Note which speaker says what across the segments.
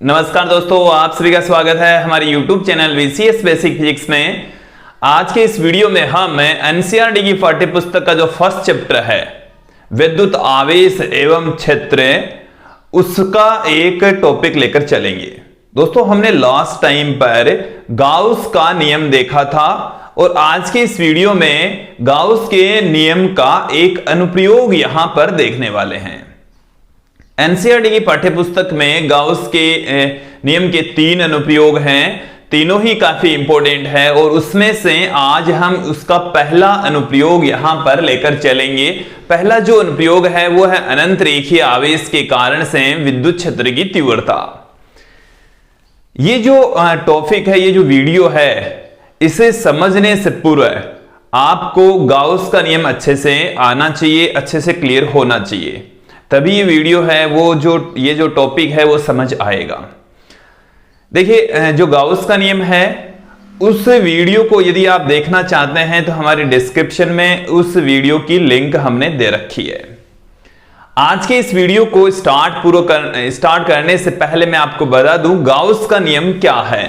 Speaker 1: नमस्कार दोस्तों, आप सभी का स्वागत है हमारे YouTube channel VCS basic physics में। आज के इस वीडियो में हम एनसीईआरटी की पाठ्य पुस्तक का जो फर्स्ट चैप्टर है विद्युत आवेश एवं क्षेत्र, उसका एक टॉपिक लेकर चलेंगे। दोस्तों, हमने लास्ट टाइम पर गाउस का नियम देखा था और आज के इस वीडियो में गाउस के नियम का एक अनुप्रयोग यहां पर देखने वाले हैं। एनसीईआरटी की पाठ्यपुस्तक में गाउस के नियम के 3 अनुप्रयोग हैं, तीनों ही काफी इंपॉर्टेंट है और उसमें से आज हम उसका पहला अनुप्रयोग यहां पर लेकर चलेंगे। पहला जो अनुप्रयोग है वो है अनंत रेखीय आवेश के कारण से विद्युत क्षेत्र की तीव्रता। ये जो टॉपिक है, ये जो वीडियो है, इसे समझने से पूर्व आपको गाउस का नियम अच्छे से आना चाहिए, अच्छे से क्लियर होना चाहिए, तभी ये वीडियो है वो ये जो टॉपिक है वो समझ आएगा। देखिए, जो गाउस का नियम है उस वीडियो को यदि आप देखना चाहते हैं तो हमारे डिस्क्रिप्शन में उस वीडियो की लिंक हमने दे रखी है। आज के इस वीडियो को स्टार्ट करने से पहले मैं आपको बता दूं गाउस का नियम क्या है।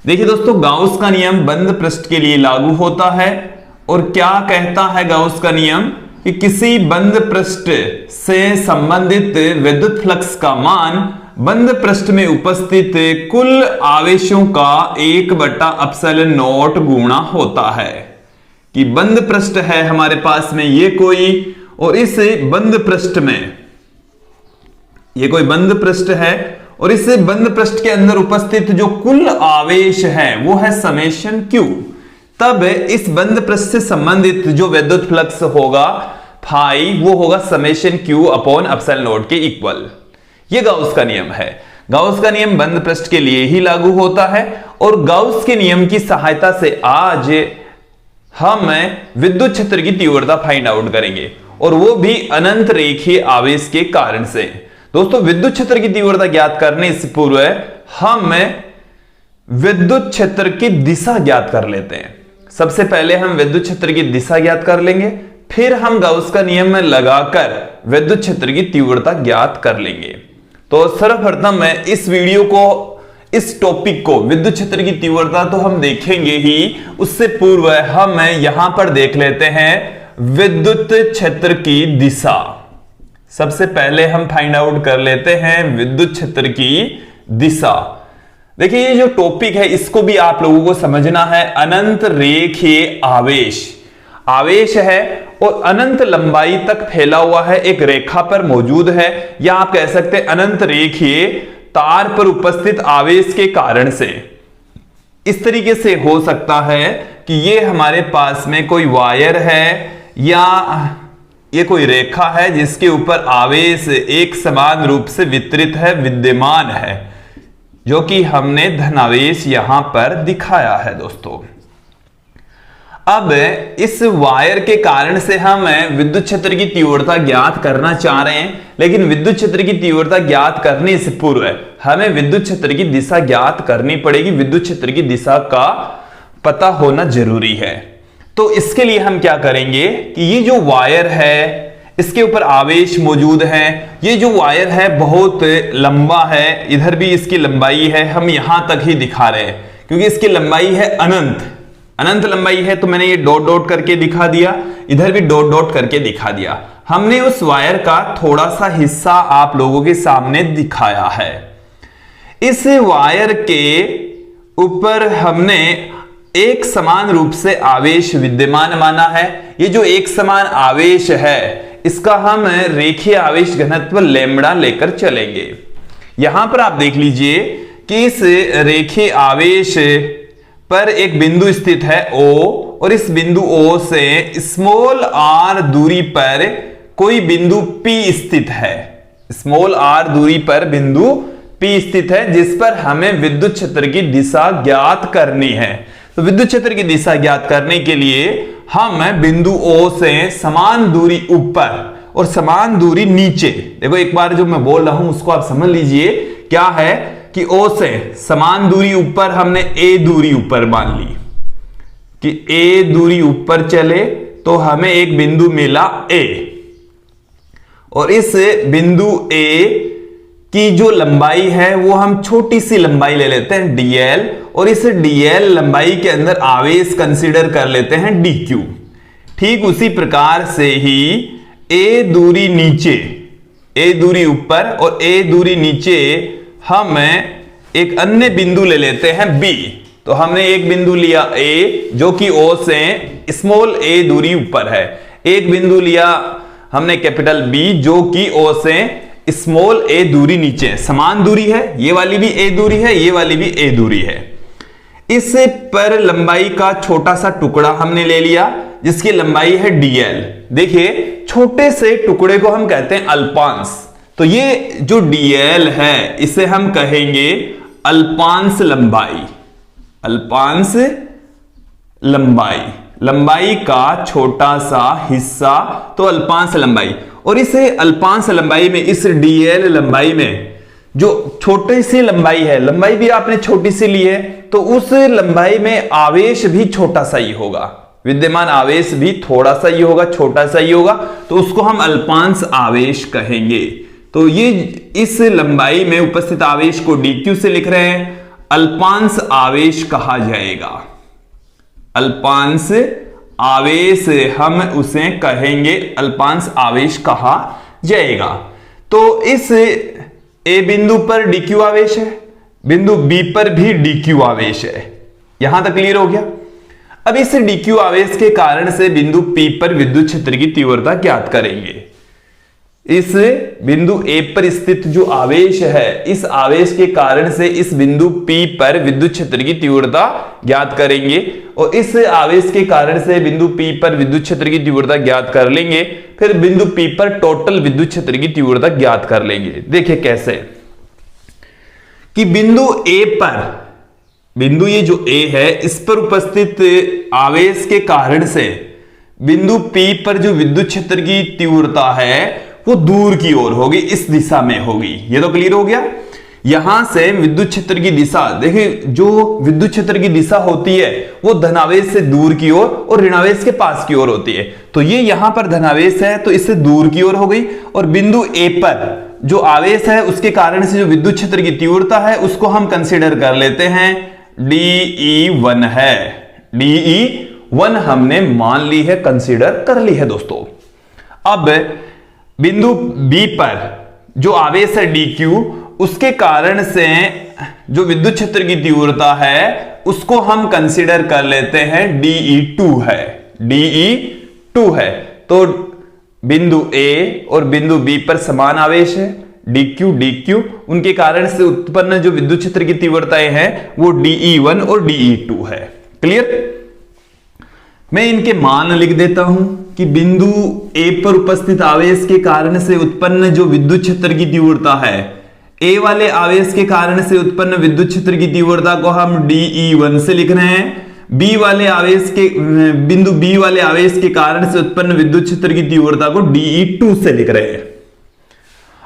Speaker 1: देखिए दोस्तों, गाउस का नियम बंद पृष्ठ के लिए लागू होता है और क्या कहता है गाउस का नियम कि किसी बंद पृष्ठ से संबंधित विद्युत फ्लक्स का मान बंद पृष्ठ में उपस्थित कुल आवेशों का 1/ε0 गुणा होता है। कि बंद पृष्ठ है हमारे पास में ये कोई, और इस बंद पृष्ठ में ये कोई बंद पृष्ठ है और इस बंद पृष्ठ के अंदर उपस्थित जो कुल आवेश है वो है समेशन Q। तब इस बंद पृष्ठ से संबंधित जो विद्युत फ्लक्स होगा फाई, वो होगा समेशन Q/ε0 के इक्वल। ये गाउस का नियम है। गाउस का नियम बंद पृष्ठ के लिए ही लागू होता है और गाउस के नियम की सहायता से आज हम विद्युत क्षेत्र की तीव्रता फाइंड आउट करेंगे और वो भी अनंत रेखीय आवेश के कारण से। दोस्तों, विद्युत क्षेत्र की तीव्रता ज्ञात करने से पूर्व हम विद्युत क्षेत्र की दिशा ज्ञात कर लेते हैं। सबसे पहले हम विद्युत क्षेत्र की दिशा ज्ञात कर लेंगे, फिर हम गाउस का नियम में लगाकर विद्युत क्षेत्र की तीव्रता ज्ञात कर लेंगे। तो सर्वप्रथम मैं इस वीडियो को, इस टॉपिक को, विद्युत क्षेत्र की तीव्रता तो हम देखेंगे ही, उससे पूर्व हम यहां पर देख लेते हैं विद्युत क्षेत्र की दिशा। सबसे पहले हम फाइंड आउट कर लेते हैं विद्युत क्षेत्र की दिशा। देखिए, ये जो टॉपिक है इसको भी आप लोगों को समझना है। अनंत रेखीय आवेश है और अनंत लंबाई तक फैला हुआ है, एक रेखा पर मौजूद है, या आप कह सकते हैं अनंत रेखीय तार पर उपस्थित आवेश के कारण से। इस तरीके से हो सकता है कि ये हमारे पास में कोई वायर है या ये कोई रेखा है जिसके ऊपर आवेश एक समान रूप से वितरित है, विद्यमान है, जो कि हमने धनावेश यहां पर दिखाया है। दोस्तों, अब इस वायर के कारण से हम विद्युत क्षेत्र की तीव्रता ज्ञात करना चाह रहे हैं, लेकिन विद्युत क्षेत्र की तीव्रता ज्ञात करने से पूर्व हमें विद्युत क्षेत्र की दिशा ज्ञात करनी पड़ेगी। विद्युत क्षेत्र की दिशा का पता होना जरूरी है। तो इसके लिए हम क्या करेंगे कि ये जो वायर है इसके ऊपर आवेश मौजूद है। ये जो वायर है बहुत लंबा है, इधर भी इसकी लंबाई है, हम यहां तक ही दिखा रहे हैं क्योंकि इसकी लंबाई है अनंत लंबाई है। तो मैंने ये डॉट डॉट करके दिखा दिया, इधर भी डॉट डॉट करके दिखा दिया। हमने उस वायर का थोड़ा सा हिस्सा आप लोगों के सामने दिखाया है। इस वायर के ऊपर हमने एक समान रूप से आवेश विद्यमान माना है। ये जो एक समान आवेश है इसका हम रेखीय आवेश घनत्व लैम्ब्डा लेकर चलेंगे। यहां पर आप देख लीजिए कि इस रेखीय आवेश पर एक बिंदु स्थित है O, और इस बिंदु O से स्मॉल r दूरी पर कोई बिंदु P स्थित है। स्मॉल r दूरी पर बिंदु P स्थित है जिस पर हमें विद्युत क्षेत्र की दिशा ज्ञात करनी है। तो विद्युत क्षेत्र की दिशा ज्ञात करने के लिए हम बिंदु O से समान दूरी ऊपर और समान दूरी नीचे, देखो एक बार जो मैं बोल रहा हूं उसको आप समझ लीजिए, क्या है कि O से समान दूरी ऊपर हमने A दूरी ऊपर मान ली कि A दूरी ऊपर चले तो हमें एक बिंदु मिला A, और इस बिंदु A कि जो लंबाई है वो हम छोटी सी लंबाई ले लेते हैं dl, और इस dl लंबाई के अंदर आवेश कंसीडर कर लेते हैं dq। ठीक उसी प्रकार से ही a दूरी नीचे, a दूरी ऊपर और a दूरी नीचे हम एक अन्य बिंदु ले लेते हैं b। तो हमने एक बिंदु लिया a जो कि o से स्मॉल a दूरी ऊपर है, एक बिंदु लिया हमने कैपिटल B जो कि O से स्मॉल a दूरी नीचे है। समान दूरी है, ये वाली भी a दूरी है, ये वाली भी a दूरी है। इस पर लंबाई का छोटा सा टुकड़ा हमने ले लिया जिसकी लंबाई है dl। देखिए छोटे से टुकड़े को हम कहते हैं अल्पांश। तो ये जो dl है इसे हम कहेंगे अल्पांश लंबाई। अल्पांश लंबाई, लंबाई का छोटा सा हिस्सा तो अल्पांश लंबाई। और इसे अल्पांश लंबाई में, इस dl लंबाई में जो छोटी सी लंबाई है, लंबाई भी आपने छोटी सी ली है, तो उस लंबाई में आवेश भी छोटा सा ही होगा, विद्यमान आवेश भी थोड़ा सा ही होगा, छोटा सा ही होगा, तो उसको हम अल्पांश आवेश कहेंगे। तो ये इस लंबाई में उपस्थित आवेश को dq से लिख रहे हैं, अल्पांश आवेश कहा जाएगा। अल्पांश आवेश हम उसे कहेंगे, अल्पांश आवेश कहा जाएगा। तो इस ए बिंदु पर dq आवेश है, बिंदु B पर भी dq आवेश है। यहां तक क्लियर हो गया। अब इस dq आवेश के कारण से बिंदु P पर विद्युत क्षेत्र की तीव्रता ज्ञात करेंगे। इस बिंदु A पर स्थित जो आवेश है, इस आवेश के कारण से इस बिंदु P पर विद्युत क्षेत्र की तीव्रता ज्ञात करेंगे, और इस आवेश के कारण से बिंदु P पर विद्युत क्षेत्र की तीव्रता ज्ञात कर लेंगे। फिर बिंदु P पर टोटल विद्युत क्षेत्र की तीव्रता ज्ञात कर लेंगे। देखिए कैसे कि बिंदु A पर, बिंदु ये जो A है इस पर उपस्थित आवेश के कारण से बिंदु P पर जो विद्युत क्षेत्र की तीव्रता है वो दूर की ओर होगी, इस दिशा में होगी। ये तो क्लियर हो गया। यहां से विद्युत क्षेत्र की दिशा, देखिए जो विद्युत क्षेत्र की दिशा होती है वो धनावेश से दूर की ओर और ऋणावेश के पास की ओर होती है। तो ये यहां पर धनावेश है तो इससे दूर की ओर हो गई, और बिंदु A पर जो आवेश है उसके कारण से जो विद्युत क्षेत्र की तीव्रता है उसको हम कंसीडर कर लेते हैं dE1 है। dE1 हमने मान ली है, कंसीडर कर ली है दोस्तों। अब बिंदु B पर जो आवेश है dq, उसके कारण से जो विद्युत क्षेत्र की तीव्रता है उसको हम कंसीडर कर लेते हैं dE2 है। dE2 है तो बिंदु A और बिंदु B पर समान आवेश है dq, उनके कारण से उत्पन्न जो विद्युत क्षेत्र की तीव्रताएं हैं वो dE1 और dE2 है। क्लियर। मैं इनके मान लिख देता हूं कि बिंदु A पर उपस्थित आवेश के कारण से उत्पन्न जो विद्युत क्षेत्र की तीव्रता है, A वाले आवेश के कारण से उत्पन्न विद्युत क्षेत्र की तीव्रता को हम dE1 से लिख रहे हैं। B वाले आवेश के, बिंदु B वाले आवेश के कारण से उत्पन्न विद्युत क्षेत्र की तीव्रता को dE2 से लिख रहे हैं।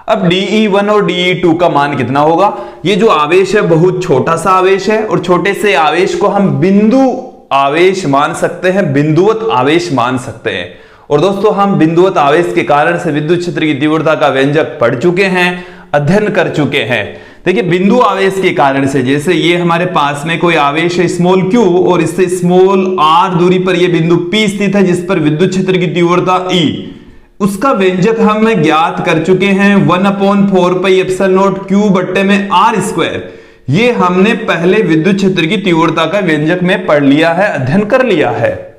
Speaker 1: अब dE1 और dE2 का मान कितना होगा? ये जो आवेश है बहुत छोटा सा आवेश है, और छोटे से आवेश को हम बिंदु आवेश मान सकते हैं, बिंदुवत आवेश मान सकते हैं। और दोस्तों हम बिंदुवत आवेश के कारण से विद्युत क्षेत्र की तीव्रता का व्यंजक पढ़ चुके हैं, अध्ययन कर चुके हैं। देखिए बिंदु आवेश के कारण से, जैसे ये हमारे पास में कोई आवेश है स्मॉल q और इससे स्मॉल r दूरी पर ये बिंदु P स्थित है जिस पर विद्युत क्षेत्र की तीव्रता E, उसका व्यंजक हम ज्ञात कर चुके हैं 1/4πε0 q बट्टे में r²। ये हमने पहले विद्युत क्षेत्र की तीव्रता का व्यंजक में पढ़ लिया है, अध्ययन कर लिया है।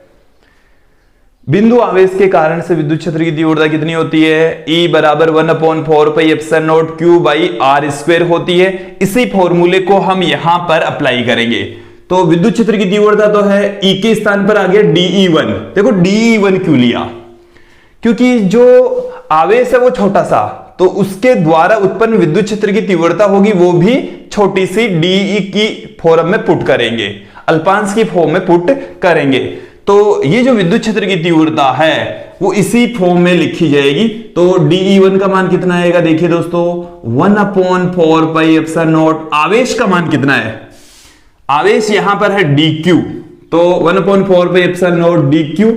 Speaker 1: बिंदु आवेश के कारण से विद्युत क्षेत्र की तीव्रता कितनी होती है? E बराबर 1/4πε0 q/r² होती है। इसी फॉर्मूले को हम यहां पर अप्लाई करेंगे। तो विद्युत क्षेत्र की तीव्रता तो है, E के स्थान पर आ गया dE1। देखो dE1 क्यों लिया? क्योंकि जो आवेश है वो छोटा सा, तो उसके द्वारा उत्पन्न विद्युत क्षेत्र की तीव्रता होगी वो भी छोटी सी, dE की फॉर्म में पुट करेंगे, अल्पांश की फॉर्म में पुट करेंगे। तो ये जो विद्युत क्षेत्र की तीव्रता है वो इसी फॉर्म में लिखी जाएगी। तो dE1 का मान कितना आएगा? देखिए दोस्तों 1/4πε0। आवेश का मान कितना है? आवेश यहां पर है dq, तो 1/4πε0 dq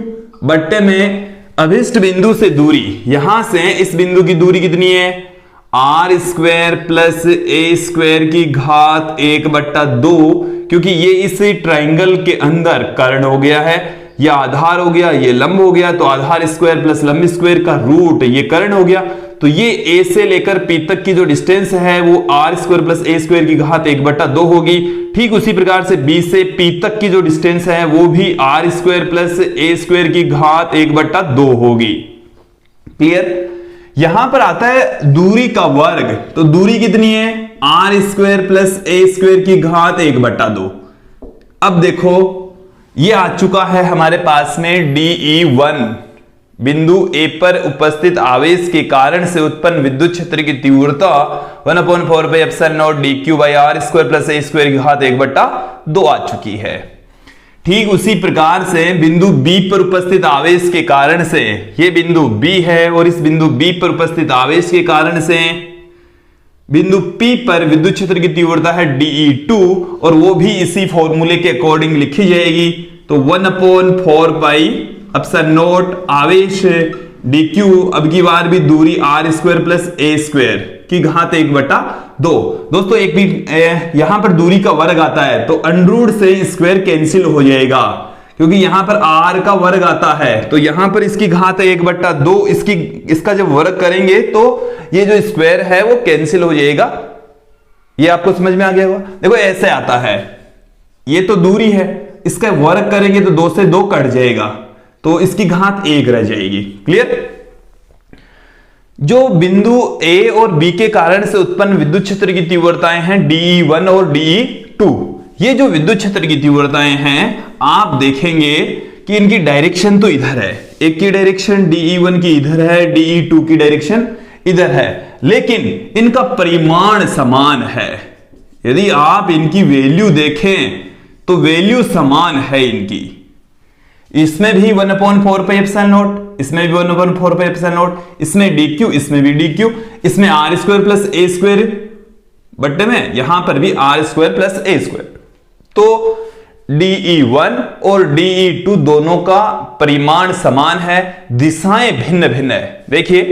Speaker 1: बट्टे में अभिष्ट बिंदु से दूरी, यहां से इस बिंदु की दूरी कितनी है? R square plus A square की घात 1/2, क्योंकि ये इस ट्राइंगल के अंदर कर्ण हो गया है, ये आधार हो गया, ये लंब हो गया, तो आधार स्क्वायर प्लस लंब स्क्वायर का रूट ये कर्ण हो गया। तो ये ए से लेकर पी तक की जो डिस्टेंस है वो R square plus A square की घात 1/2 होगी। ठीक उसी प्रकार से बी से पी तक की जो डिस्टेंस है वो भी R square plus A square की घात 1/2 होगी। क्लियर? यहां पर आता है दूरी का वर्ग, तो दूरी कितनी है? R square plus A square की घात 1/2। अब देखो ये आ चुका है हमारे पास में DE1, बिंदु ए पर उपस्थित आवेश के कारण से उत्पन्न विद्युत क्षेत्र की तीव्रता 1/4πε0 dq/r² प्लस ए स्क्वायर की घात 1/2 आ चुकी है। ठीक उसी प्रकार से बिंदु बी पर उपस्थित आवेश के कारण से, ये बिंदु बी है और इस बिंदु बी पर उपस्थित आवेश के कारण से बिंदु P पर विद्युत क्षेत्र की तीव्रता है DE2, और वो भी इसी फॉर्मूले के अकॉर्डिंग लिखी जाएगी। तो 1/4πε0 आवेश dq, अब की बार भी दूरी r² प्लस ए स्क्वायर की घात 1/2। दोस्तों एक भी यहां पर दूरी का वर्ग आता है तो अंडरूट से स्क्वायर कैंसिल हो जाएगा, क्योंकि यहां पर r का वर्ग आता है, तो यहां पर इसकी घात 1/2, इसका जब वर्ग करेंगे तो ये जो स्क्वायर है वो कैंसिल हो जाएगा। ये आपको समझ में आ गया होगा? देखो ऐसे आता है, ये तो दूरी है, इसका वर्ग करेंगे तो 2 से 2 कट जाएगा, तो इसकी घात 1 रह जाएगी। क्लियर? जो बिंदु ए और बी के कारण से उत्पन्न विद्युत क्षेत्र की तीव्रताएं हैं DE1 और DE2, ये जो विद्युत क्षेत्र की तीव्रताएं हैं आप देखेंगे कि इनकी डायरेक्शन तो इधर है, एक की डायरेक्शन DE1 की इधर है, DE2 की डायरेक्शन इधर है, लेकिन इनका परिमाण समान है। यदि आप इनकी वैल्यू देखें तो वैल्यू समान है इनकी, इसमें भी 1/4πε0, इसमें भी 1/4πε0, इसमें dq, इसमें भी dq, इसमें r² प्लस ए स्क्वायर बट्टे में, यहां पर भी r² प्लस ए स्क्वायर। तो DE1 और DE2 दोनों का परिमाण समान है, दिशाएं भिन्न भिन्न है। देखिए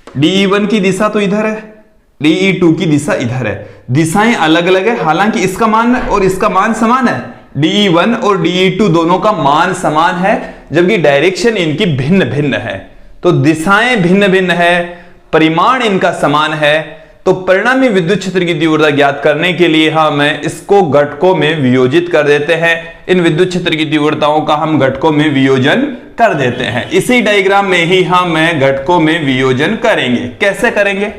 Speaker 1: DE1 की दिशा तो इधर है, DE2 की दिशा इधर है, दिशाएं अलग अलग है, हालांकि इसका मान और इसका मान समान है। DE1 और DE2 दोनों का मान समान है, जबकि डायरेक्शन इनकी भिन्न भिन्न है। तो दिशाएं भिन्न भिन्न है, परिमाण इनका समान है, तो परिणामी विद्युत क्षेत्र की तीव्रता ज्ञात करने के लिए हम इसको घटकों में वियोजित कर देते हैं। इन विद्युत क्षेत्र की तीव्रताओं का हम घटकों में वियोजन कर देते हैं। इसी डायग्राम में ही हम घटकों में वियोजन करेंगे। कैसे करेंगे?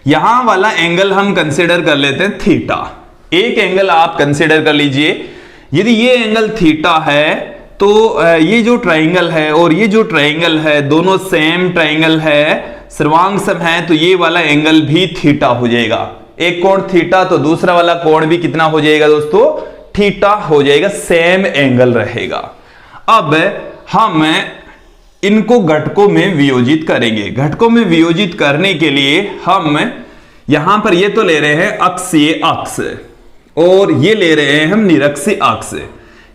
Speaker 1: यहां वाला एंगल हम कंसीडर कर लेते हैं थीटा। एक एंगल आप कंसीडर कर लीजिए, यदि ये एंगल थीटा है तो ये जो ट्राइंगल है और ये जो ट्राइंगल है दोनों सेम ट्राइंगल है, सर्वांग सम है, तो ये वाला एंगल भी थीटा हो जाएगा। एक कोण थीटा तो दूसरा वाला कोण भी कितना हो जाएगा दोस्तों? थीटा हो जाएगा, सेम एंगल रहेगा। अब हम इनको घटकों में वियोजित करेंगे। घटकों में वियोजित करने के लिए हम यहां पर ये तो ले रहे हैं अक्षीय अक्ष और ये ले रहे हैं हम निरक्षीय अक्ष।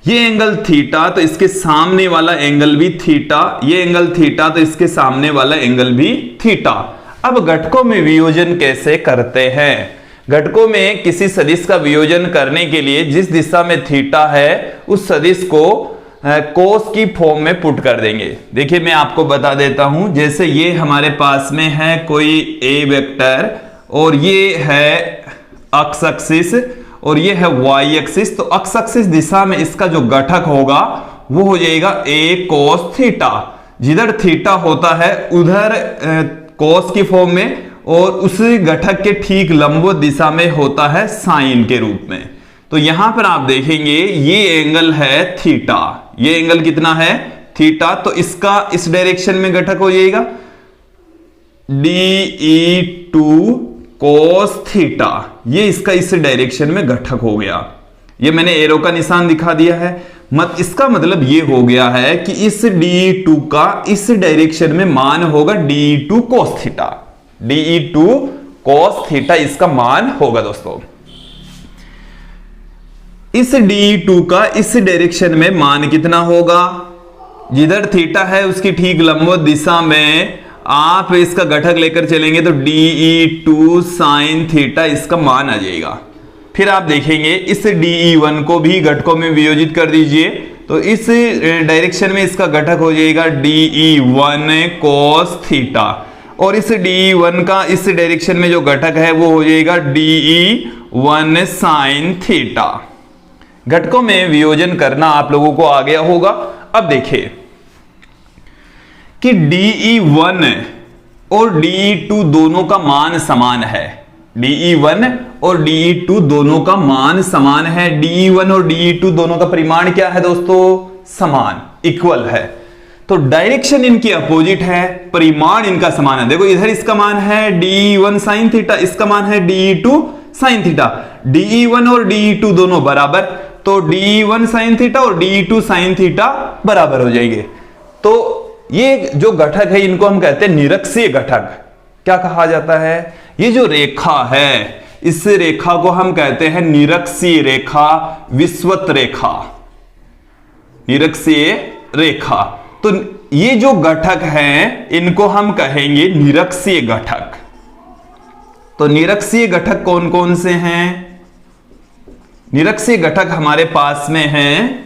Speaker 1: ये एंगल थीटा तो इसके सामने वाला एंगल भी थीटा, ये एंगल थीटा तो इसके सामने वाला एंगल भी थीटा। अब घटकों में वियोजन कैसे करते हैं? घटकों में किसी सदिश का वियोजन करने के लिए जिस दिशा में थीटा है उस सदिश को कोस की फॉर्म में पुट कर देंगे। देखिए मैं आपको बता देता हूं, जैसे ये हमारे पास में है कोई ए वेक्टर और ये है एक्स एक्सिस और ये है वाई एक्सिस, तो एक्स एक्सिस दिशा में इसका जो घटक होगा वो हो जाएगा ए कोस थीटा। जिधर थीटा होता है उधर कोस की फॉर्म में और उस घटक के ठीक लंबवत दिशा में होता है साइन के रूप में। तो यहां पर आप देखेंगे ये एंगल है थीटा, ये एंगल कितना है? थीटा। तो इसका इस डायरेक्शन में घटक हो जाएगा DE2 कोस थीटा, ये इसका इस डायरेक्शन में घटक हो गया। ये मैंने एरो का निशान दिखा दिया है। इसका मतलब ये हो गया है कि इस DE2 का इस डायरेक्शन में मान होगा DE2 cos theta, DE2 cos theta इसका मान होगा दोस्तों। इस DE2 का इस डायरेक्शन में मान कितना होगा? जिधर थीटा है उसकी ठीक लंबवत दिशा में आप इसका घटक लेकर चलेंगे तो DE2 sin थीटा इसका मान आ जाएगा। फिर आप देखेंगे इस DE1 को भी घटकों में वियोजित कर दीजिए, तो इस डायरेक्शन में इसका घटक हो जाएगा DE1 cos थीटा, और इस DE1 का इस डायरेक्शन में जो घटक है वो हो जाएगा DE1 sin थीटा। घटकों में वियोजन करना आप लोगों को आ गया होगा। अब देखिए कि DE1 और DE2 दोनों का मान समान है। DE1 और DE2 दोनों का मान समान है। DE1 और DE2 दोनों का परिमाण क्या है दोस्तों? समान, इक्वल है। तो डायरेक्शन इनकी अपोजिट है, परिमाण इनका समान है। देखो इधर इसका मान है DE1 sin थीटा, इसका मान है DE2 sin थीटा। DE1 और DE2 दोनों बराबर, तो DE1 sin थीटा और DE2 sin थीटा बराबर हो जाएंगे। तो ये जो घटक है इनको हम कहते हैं निरक्षीय घटक। क्या कहा जाता है? ये जो रेखा है इस रेखा को हम कहते हैं निरक्षीय रेखा, विषुवत रेखा, निरक्षीय रेखा। तो ये जो घटक हैं इनको हम kहेंगे निरक्षीय घटक। तो निरक्षीय घटक कौन कौन से हैं? निरक्षीय घटक हमारे पास में हैं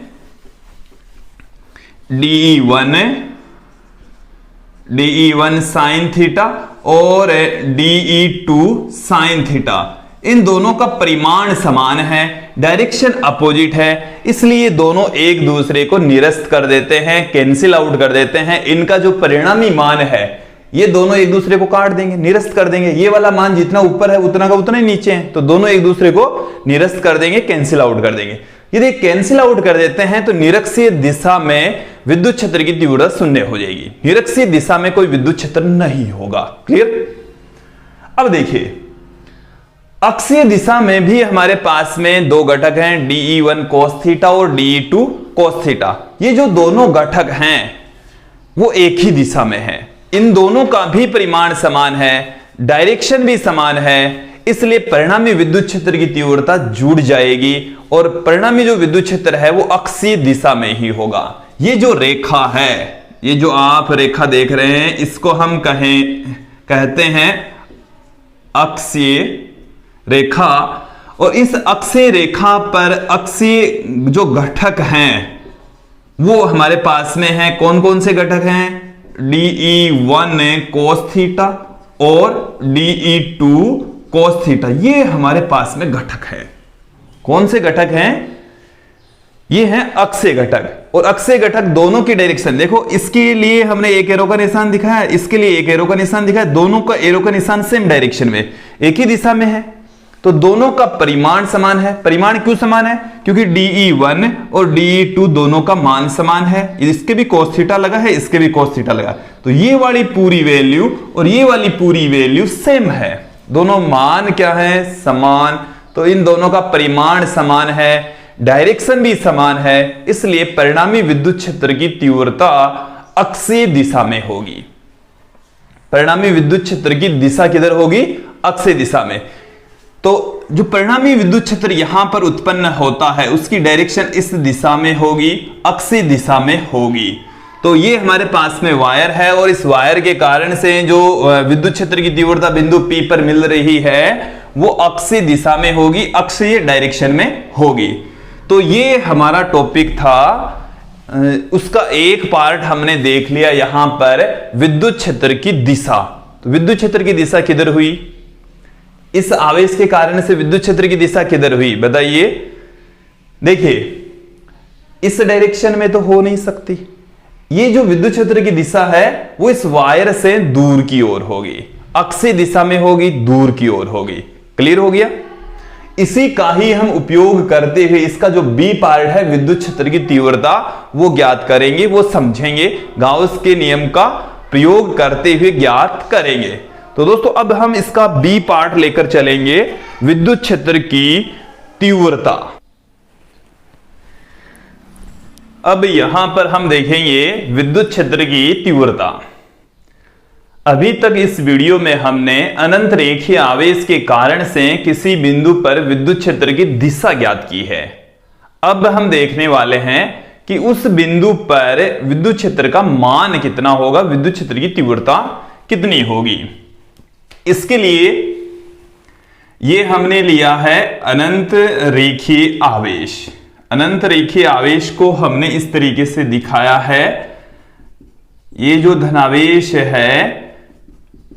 Speaker 1: DE1 sin थीटा और DE2 sin थीटा। इन दोनों का परिमाण समान है, डायरेक्शन अपोजिट है, इसलिए दोनों एक दूसरे को निरस्त कर देते हैं, कैंसिल आउट कर देते हैं। इनका जो परिणामी मान है ये दोनों एक दूसरे को काट देंगे, निरस्त कर देंगे। ये वाला मान जितना ऊपर है उतना का उतना ही नीचे है, तो दोनों एक दूसरे को निरस्त कर देंगे, कैंसिल आउट कर देंगे। यदि कैंसिल आउट कर देते हैं तो निरक्षीय दिशा में विद्युत क्षेत्र की तीव्रता शून्य हो जाएगी। निरक्षीय दिशा में कोई विद्युत क्षेत्र नहीं होगा। क्लियर? अब देखिए अक्षीय दिशा में भी हमारे पास में दो घटक हैं DE1 cos थीटा और DE2 cos थीटा। ये जो दोनों घटक हैं वो एक ही दिशा में है। इन दोनों का भी परिमाण समान है, डायरेक्शन भी समान है, इसलिए परिणामी विद्युत क्षेत्र की तीव्रता जुड़ जाएगी और परिणामी जो विद्युत क्षेत्र है वो अक्षीय दिशा में ही होगा। ये जो रेखा है, ये जो आप रेखा देख रहे हैं इसको हम कहते हैं अक्षीय रेखा। और इस अक्षीय रेखा पर अक्षीय जो घटक हैं वो हमारे पास में है। कौन कौन से घटक हैं? DE1 cos थीटा और DE2 cos थीटा, ये हमारे पास में घटक है। कौन से घटक हैं? ये हैं अक्षीय घटक। और अक्षीय घटक दोनों की डायरेक्शन देखो, इसके लिए हमने एक एरो का निशान दिखाया, इसके लिए एक एरो का निशान दिखाया, दोनों का एरो का निशान सेम डायरेक्शन में, एक ही दिशा में है, तो दोनों का परिमाण समान है। परिमाण क्यों समान है? क्योंकि DE1 और DE2 दोनों का मान समान है। इसके भी cos थीटा लगा है, इसके भी cos थीटा लगा, तो ये वाली पूरी वैल्यू और ये वाली पूरी वैल्यू सेम है। दोनों मान क्या है? समान। तो इन दोनों का परिमाण समान है, डायरेक्शन भी समान है, इसलिए परिणामी विद्युत क्षेत्र की तीव्रता अक्षीय दिशा में होगी। परिणामी विद्युत क्षेत्र की दिशा किधर होगी? अक्षीय दिशा में। तो जो परिणामी विद्युत क्षेत्र यहां पर उत्पन्न होता है उसकी डायरेक्शन इस दिशा में होगी, अक्षीय दिशा में होगी। तो ये हमारे पास में वायर है और इस वायर के कारण से जो विद्युत क्षेत्र की तीव्रता बिंदु P पर मिल रही है वो अक्षीय दिशा में होगी, अक्षीय डायरेक्शन में होगी। तो ये हमारा टॉपिक था, उसका एक पार्ट हमने देख लिया यहां पर विद्युत क्षेत्र की दिशा। तो विद्युत क्षेत्र की दिशा किधर हुई? इस आवेश के कारण से विद्युत क्षेत्र की दिशा किधर हुई बताइए? देखिए इस डायरेक्शन में तो हो नहीं सकती। ये जो विद्युत क्षेत्र की दिशा है वो इस वायर से दूर की ओर होगी, अक्षीय दिशा में होगी, दूर की ओर होगी। क्लियर हो गया? इसी का ही हम उपयोग करते हुए इसका जो बी पार्ट है विद्युत क्षेत्र की तीव्रता वो ज्ञात करेंगे, वो समझेंगे, गाउस के नियम का प्रयोग करते हुए ज्ञात करेंगे। तो दोस्तों अब हम इसका बी पार्ट लेकर चलेंगे, विद्युत क्षेत्र की तीव्रता। अब यहां पर हम देखेंगे विद्युत क्षेत्र की तीव्रता। अभी तक इस वीडियो में हमने अनंत रेखीय आवेश के कारण से किसी बिंदु पर विद्युत क्षेत्र की दिशा ज्ञात की है। अब हम देखने वाले हैं कि उस बिंदु पर विद्युत क्षेत्र का मान कितना होगा, विद्युत क्षेत्र की तीव्रता कितनी होगी। इसके लिए ये हमने लिया है अनंत रेखीय आवेश। अनंत रेखीय आवेश को हमने इस तरीके से दिखाया है। ये जो धनावेश है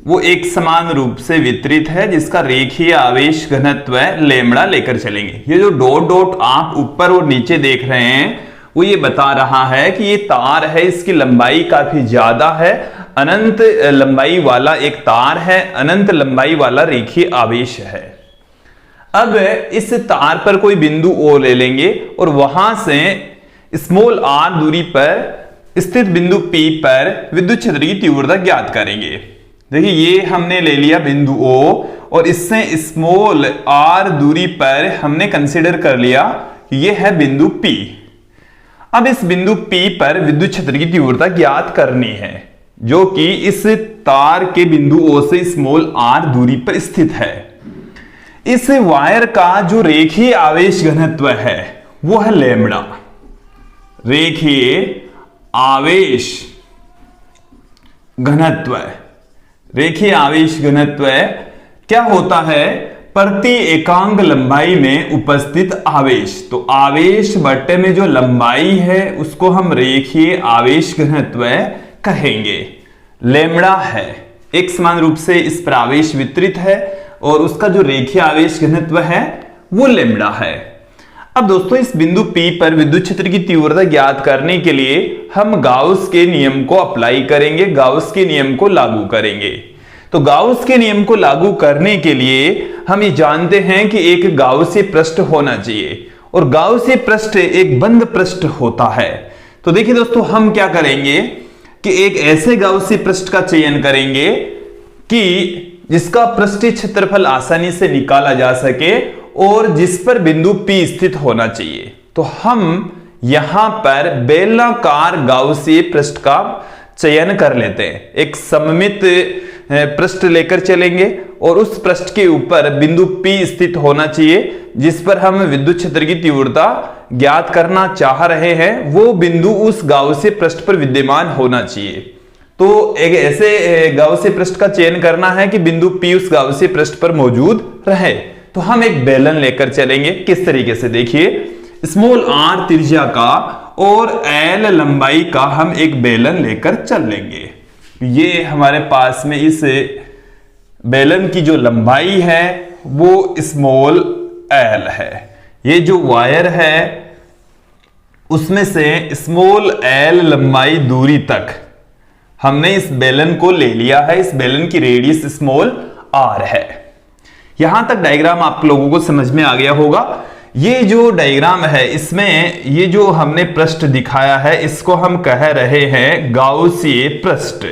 Speaker 1: वो एक समान रूप से वितरित है, जिसका रेखीय आवेश घनत्व लैम्बडा लेकर चलेंगे। ये जो डॉट डॉट आप ऊपर और नीचे देख रहे हैं वो ये बता रहा है कि ये तार है, इसकी लंबाई काफी ज्यादा है, अनंत लंबाई वाला एक तार है, अनंत लंबाई वाला रेखीय आवेश है। अब इस तार पर कोई बिंदु O ले लेंगे और वहां से स्मॉल r दूरी पर स्थित बिंदु P पर विद्युत क्षेत्र की तीव्रता ज्ञात करेंगे। देखिए ये हमने ले लिया बिंदु O और इससे स्मॉल r दूरी पर हमने कंसीडर कर लिया कि ये है बिंदु P। अब इस बिंदु P पर विद्युत क्षेत्र की तीव्रता ज्ञात करनी है, जो कि इस तार के बिंदु O से स्मॉल r दूरी पर स्थित है। इस वायर का जो रेखीय आवेश घनत्व है वो है लैम्बडा। रेखीय आवेश घनत्व, रेखीय आवेश घनत्व क्या होता है? प्रति एकांक लंबाई में उपस्थित आवेश। तो आवेश बट्टे में जो लंबाई है उसको हम रेखीय आवेश घनत्व कहेंगे। लैम्बडा है, एक समान रूप से इस पर आवेश वितरित है और उसका जो रेखीय आवेश घनत्व है वो लैम्बडा है। अब दोस्तों इस बिंदु P पर विद्युत क्षेत्र की तीव्रता ज्ञात करने के लिए हम गाउस के नियम को अप्लाई करेंगे, गाउस के नियम को लागू करेंगे। तो गाउस के नियम को लागू करने के लिए हम ये जानते हैं कि एक गाउसीय पृष्ठ होना चाहिए और गाउसीय पृष्ठ एक बंद पृष्ठ होता है। तो देखिए दोस्तों हम क्या करेंगे कि एक ऐसे गाउसीय पृष्ठ का चयन करेंगे कि जिसका पृष्ठीय क्षेत्रफल आसानी से निकाला जा सके और जिस पर बिंदु P स्थित होना चाहिए। तो हम यहां पर बेलनाकार गाउसीय पृष्ठ का चयन कर लेते हैं। एक सममित पृष्ठ लेकर चलेंगे और उस पृष्ठ के ऊपर बिंदु P स्थित होना चाहिए, जिस पर हम विद्युत क्षेत्र की तीव्रता ज्ञात करना चाह रहे हैं। वो बिंदु उस गाउसीय पृष्ठ पर विद्यमान होना चाहिए। तो एक ऐसे गाउसीय पृष्ठ का चयन करना है कि बिंदु P उस गाउसीय पृष्ठ पर मौजूद रहे। तो हम एक बेलन लेकर चलेंगे। किस तरीके से? देखिए स्मॉल r त्रिज्या का और L लंबाई का हम एक बेलन लेकर चल लेंगे। ये हमारे पास में इस बेलन की जो लंबाई है वो स्मॉल l है। ये जो वायर है उसमें से स्मॉल l लंबाई दूरी तक हमने इस बेलन को ले लिया है। इस बेलन की रेडियस स्मॉल r है। यहां तक डायग्राम आप लोगों को समझ में आ गया होगा। ये जो डायग्राम है इसमें ये जो हमने पृष्ठ दिखाया है इसको हम कह रहे हैं गाउसीय पृष्ठ।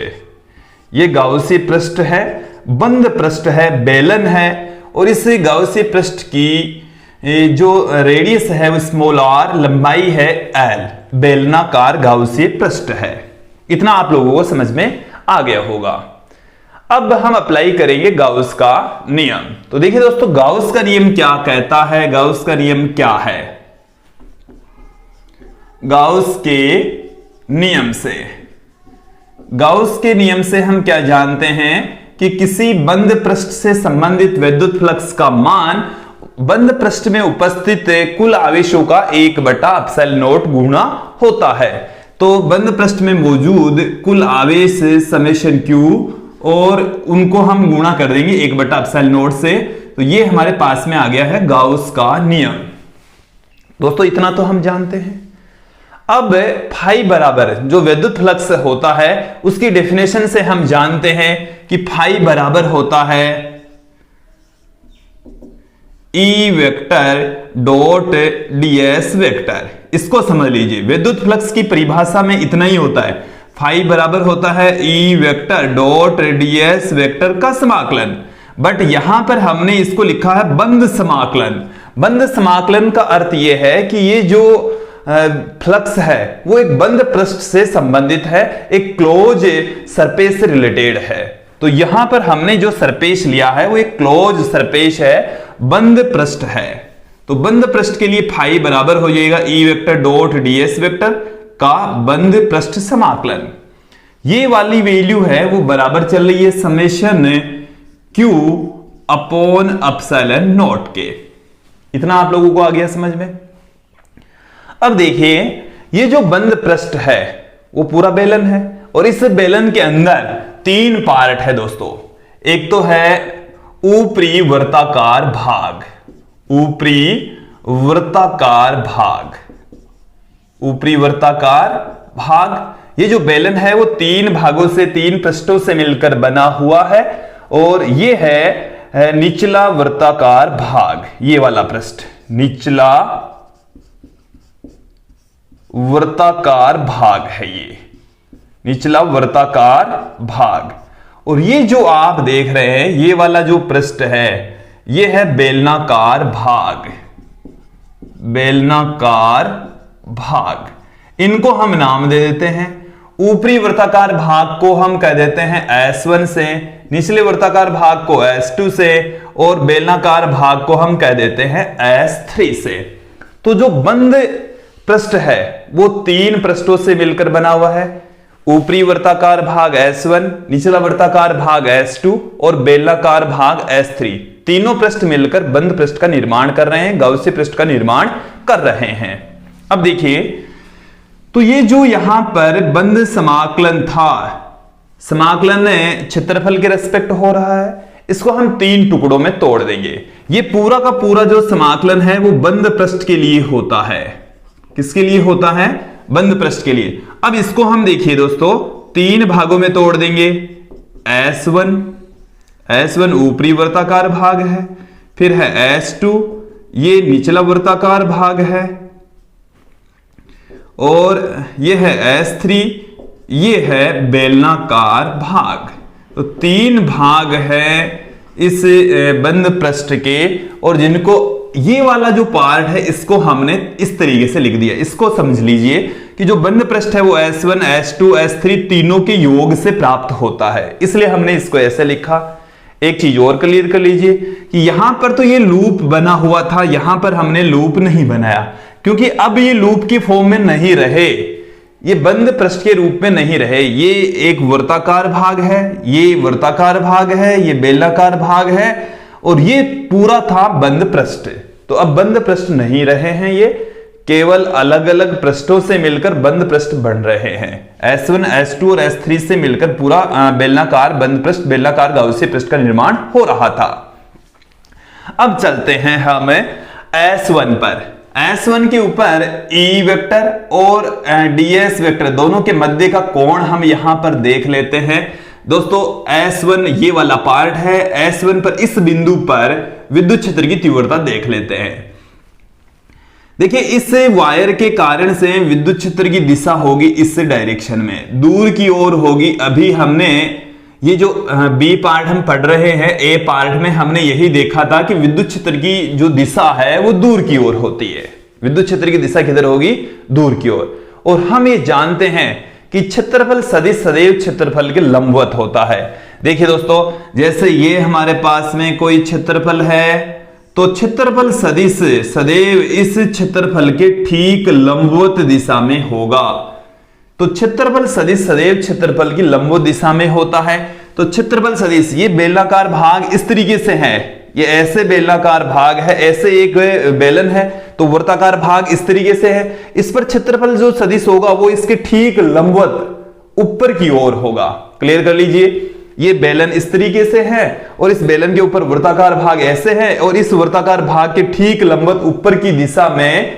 Speaker 1: ये गाउसीय पृष्ठ है, बंद पृष्ठ है, बेलन है और इस गाउसीय पृष्ठ की जो रेडियस है वो स्मॉल r, लंबाई है l, बेलनाकार गाउसीय पृष्ठ है। इतना आप लोगों को समझ में आ गया होगा। अब हम अप्लाई करेंगे गाउस का नियम। तो देखिए दोस्तों गाउस का नियम क्या कहता है? गाउस का नियम क्या है? गाउस के नियम से हम क्या जानते हैं कि किसी बंद पृष्ठ से संबंधित विद्युत फ्लक्स का मान बंद पृष्ठ में उपस्थित कुल आवेशों का 1/ε0 गुणा होता है। तो बंद पृष्ठ में मौजूद कुल आवेश समेशन Q और उनको हम गुणा कर देंगे 1/ε0 से। तो ये हमारे पास में आ गया है गाउस का नियम। दोस्तों इतना तो हम जानते हैं। अब फाई बराबर जो विद्युत फ्लक्स होता है उसकी डेफिनेशन से हम जानते हैं कि फाई बराबर होता है E vector dot ds vector. इसको समझ लीजिए, विद्युत फ्लक्स की परिभाषा में इतना ही होता है। फाई बराबर होता है E vector dot ds vector का समाकलन। बट यहां पर हमने इसको लिखा है बंद समाकलन। बंद समाकलन का अर्थ यह है कि ये जो फ्लक्स है वो एक बंद पृष्ठ से संबंधित है, एक क्लोज सरफेस से रिलेटेड है। तो यहां पर हमने जो सरफेस लिया है वो एक क्लोज सरफेस है, बंद पृष्ठ है। तो बंद पृष्ठ के लिए फाई बराबर हो जाएगा E vector dot ds vector का बंद पृष्ठ समाकलन। ये वाली वैल्यू है वो बराबर चल रही है summation Q upon epsilon not के। इतना आप लोगों को आ गया समझ में। अब देखिए ये जो बंद पृष्ठ है वो पूरा बेलन है और इस बेलन के अंदर 3 पार्ट है दोस्तों। एक तो है ऊपरी वर्ताकार भाग, ऊपरी वर्ताकार भाग, ऊपरी वर्ताकार भाग। ये जो बेलन है वो 3 भागों से 3 पृष्ठों से मिलकर बना हुआ है और ये है निचला वर्ताकार भाग, ये वाला पृष्ठ निचला वर्ताकार भाग है, ये निचला वर्ताकार भाग। और ये जो आप देख रहे हैं ये वाला जो पृष्ठ है ये है बेलनाकार भाग, बेलनाकार भाग। इनको हम नाम दे देते हैं। ऊपरी वर्ताकार भाग को हम कह देते हैं S1 से, निचले वर्ताकार भाग को S2 से और बेलनाकार भाग को हम कह देते हैं S3 से। तो जो बंद पृष्ठ है वो 3 पृष्ठों से मिलकर बना हुआ है। ऊपरी वर्ताकार भाग S1, निचला वर्ताकार भाग S2 और बेलनाकार भाग S3। तीनों पृष्ठ मिलकर बंद पृष्ठ का निर्माण कर रहे हैं, गौसीय पृष्ठ का निर्माण कर रहे हैं। अब देखिए तो ये जो यहां पर बंद समाकलन था, समाकलन क्षेत्रफल के रेस्पेक्ट हो रहा है, इसको हम 3 टुकड़ों में तोड़ देंगे। ये पूरा का पूरा जो समाकलन है वो बंद पृष्ठ के लिए होता है। किसके लिए होता है? बंद पृष्ठ के लिए। अब इसको हम देखिए दोस्तों 3 भागों में तोड़ देंगे। S1 ऊपरी वर्ताकार भाग है, फिर है S2 ये निचला वर्ताकार भाग है और ये है S3 ये है बेलनाकार भाग। तो 3 भाग है इस बंद पृष्ठ के और जिनको ये वाला जो पार्ट है इसको हमने इस तरीके से लिख दिया। इसको समझ लीजिए कि जो बंद पृष्ठ है वो S1 S2 S3 तीनों के योग से प्राप्त होता है, इसलिए हमने इसको ऐसे लिखा। एक चीज और क्लियर कर लीजिए कि यहां पर तो ये लूप बना हुआ था, यहां पर हमने लूप नहीं बनाया क्योंकि अब ये लूप की फॉर्म में नहीं रहे, ये बंद पृष्ठ के रूप में नहीं रहे। ये एक वर्ताकार भाग है, ये वर्ताकार भाग है, ये बेलनाकार भाग है और ये पूरा था बंद पृष्ठ। तो अब बंद पृष्ठ नहीं रहे हैं, ये केवल अलग अलग पृष्ठों से मिलकर बंद पृष्ठ बन रहे हैं। S1 S2 और S3 से मिलकर पूरा बेलनाकार बंद पृष्ठ, बेलनाकार गौसीय पृष्ठ का निर्माण हो रहा था। अब चलते हैं हम S1 पर। S1 के ऊपर E वेक्टर और DS वेक्टर दोनों के मध्य का कोण हम यहां पर देख लेते हैं। दोस्तों S1 ये वाला पार्ट है, S1 पर इस बिंदु पर विद्युत क्षेत्र की तीव्रता देख लेते हैं। देखिए इस वायर के कारण से विद्युत क्षेत्र की दिशा होगी इस डायरेक्शन में, दूर की ओर होगी। अभी हमने ये जो बी पार्ट हम पढ़ रहे हैं, ए पार्ट में हमने यही देखा था कि विद्युत क्षेत्र की जो दिशा है वो दूर की ओर होती है। विद्युत क्षेत्र की दिशा किधर होगी? दूर की ओर। और हम ये जानते हैं कि क्षेत्रफल सदिश सदैव क्षेत्रफल के लंबवत होता है। देखिए दोस्तों जैसे ये हमारे पास में कोई क्षेत्रफल है तो क्षेत्रफल सदिश सदैव इस क्षेत्रफल के ठीक लंबवत दिशा में होगा। तो क्षेत्रफल सदिश सदैव क्षेत्रफल की लंबवत दिशा में होता है। तो क्षेत्रफल सदिश ये बेलनाकार भाग इस तरीके से है, ये ऐसे बेलनाकार भाग है, ऐसे एक बेलन है तो वर्ताकार भाग इस तरीके से है। इस पर क्षेत्रफल जो सदिश होगा वो इसके ठीक लंबवत ऊपर की ओर होगा। क्लियर कर लीजिए, ये बेलन इस तरीके से है और इस बेलन के ऊपर वर्ताकार भाग ऐसे है और इस वर्ताकार भाग के ठीक लंबवत ऊपर की दिशा में